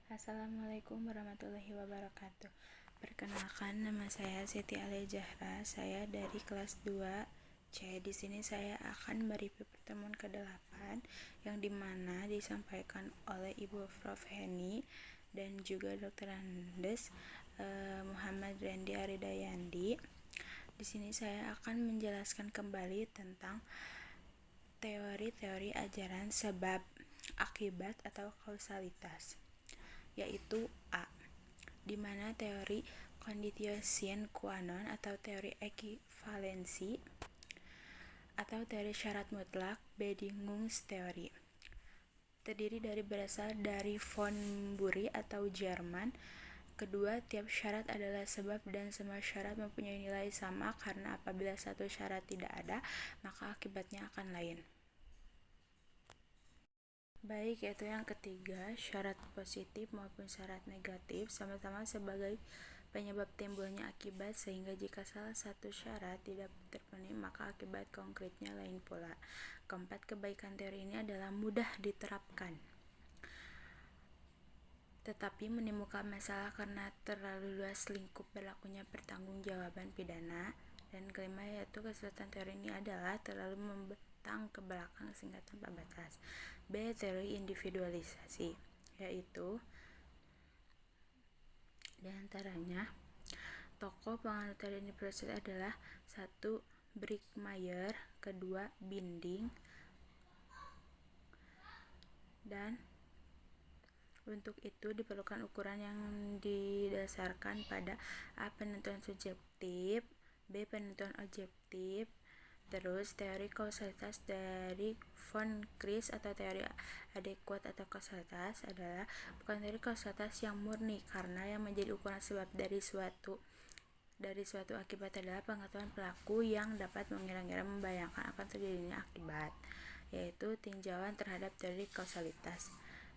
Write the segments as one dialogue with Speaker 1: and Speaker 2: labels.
Speaker 1: Assalamualaikum warahmatullahi wabarakatuh. Perkenalkan, nama saya Siti Alia Zahra. Saya dari kelas 2C. Di sini saya akan mereview pertemuan ke-8 yang dimana disampaikan oleh Ibu Prof. Heni dan juga Dr. Andes Muhammad Randy Aridayandi. Di sini saya akan menjelaskan kembali tentang teori-teori ajaran sebab, akibat, atau kausalitas, yaitu A, di mana teori conditio sine qua non atau teori ekivalensi atau teori syarat mutlak, Bedingungsteori, terdiri berasal dari von Bury atau Jerman. Kedua, tiap syarat adalah sebab dan semua syarat mempunyai nilai sama karena apabila satu syarat tidak ada, maka akibatnya akan lain. Baik, yaitu yang ketiga, syarat positif maupun syarat negatif sama-sama sebagai penyebab timbulnya akibat, sehingga jika salah satu syarat tidak terpenuhi maka akibat konkretnya lain pula. Keempat, kebaikan teori ini adalah mudah diterapkan, tetapi menimbulkan masalah karena terlalu luas lingkup berlakunya pertanggungjawaban pidana. Dan kelima, yaitu kesulitan teori ini adalah terlalu membentang ke belakang sehingga tanpa batas. B, teori individualisasi, yaitu diantaranya tokoh penganut teori individualisasi adalah 1. Brigmeier, 2. Binding, dan untuk itu diperlukan ukuran yang didasarkan pada A, penentuan subjektif, B, penentuan objektif. Terus teori kausalitas dari von Kris atau teori adekuat atau kausalitas adalah bukan teori kausalitas yang murni, karena yang menjadi ukuran sebab dari suatu akibat adalah pengetahuan pelaku yang dapat mengira-ngira membayangkan akan terjadinya akibat, yaitu tinjauan terhadap teori kausalitas.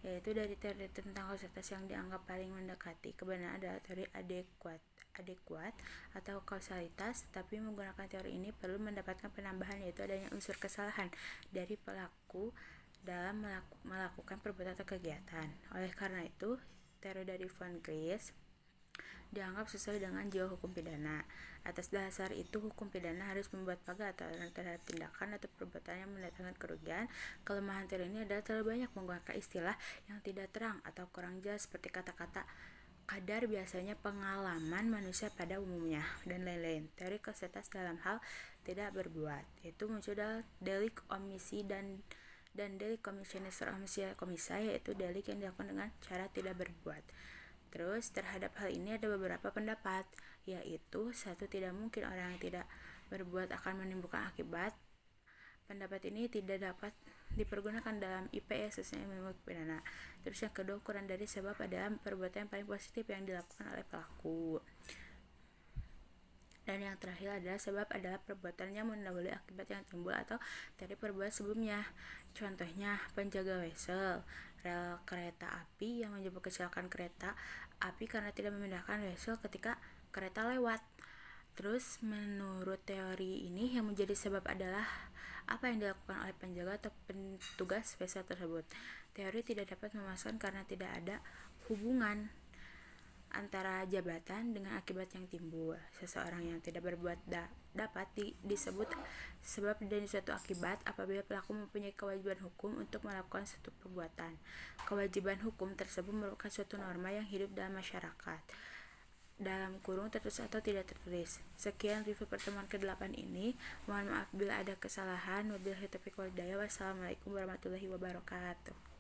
Speaker 1: Yaitu dari teori tentang kausalitas yang dianggap paling mendekati kebenaran adalah teori adekuat atau kausalitas, tetapi menggunakan teori ini perlu mendapatkan penambahan, yaitu adanya unsur kesalahan dari pelaku dalam melakukan perbuatan atau kegiatan. Oleh karena itu, teori dari von Kris dianggap sesuai dengan jiwa hukum pidana. Atas dasar itu, hukum pidana harus membuat pagar atau aturan terhadap tindakan atau perbuatan yang mendatangkan kerugian. Kelemahan teori ini adalah terlalu banyak menggunakan istilah yang tidak terang atau kurang jelas seperti kata-kata kadar, biasanya pengalaman manusia pada umumnya, dan lain-lain. Teori kausalitas dalam hal tidak berbuat, yaitu muncul dalam delik omisi dan delik commissionis for omisia commissa, yaitu delik yang dilakukan dengan cara tidak berbuat. Terus terhadap hal ini ada beberapa pendapat, yaitu 1. Tidak mungkin orang yang tidak berbuat akan menimbulkan akibat. Pendapat ini tidak dapat dipergunakan dalam IPS sesuai ilmu pidana. Terus yang kedua, ukuran dari sebab adalah perbuatan yang paling positif yang dilakukan oleh pelaku. Dan yang terakhir adalah sebab adalah perbuatan yang mendahului akibat yang timbul atau dari perbuatan sebelumnya. Contohnya, penjaga wesel rel kereta api yang menyebabkan kecelakaan kereta api karena tidak memindahkan wesel ketika kereta lewat. Terus menurut teori ini yang menjadi sebab adalah apa yang dilakukan oleh penjaga atau petugas wesel tersebut. Teori tidak dapat memasukkan karena tidak ada hubungan antara jabatan dengan akibat yang timbul. Seseorang yang tidak berbuat dapat disebut sebab dari suatu akibat apabila pelaku mempunyai kewajiban hukum untuk melakukan suatu perbuatan. Kewajiban hukum tersebut merupakan suatu norma yang hidup dalam masyarakat, dalam kurung tertulis atau tidak tertulis. Sekian review pertemuan ke-8 ini. Mohon maaf bila ada kesalahan. Wabillahi taufiq wal hidayah. Wassalamualaikum warahmatullahi wabarakatuh.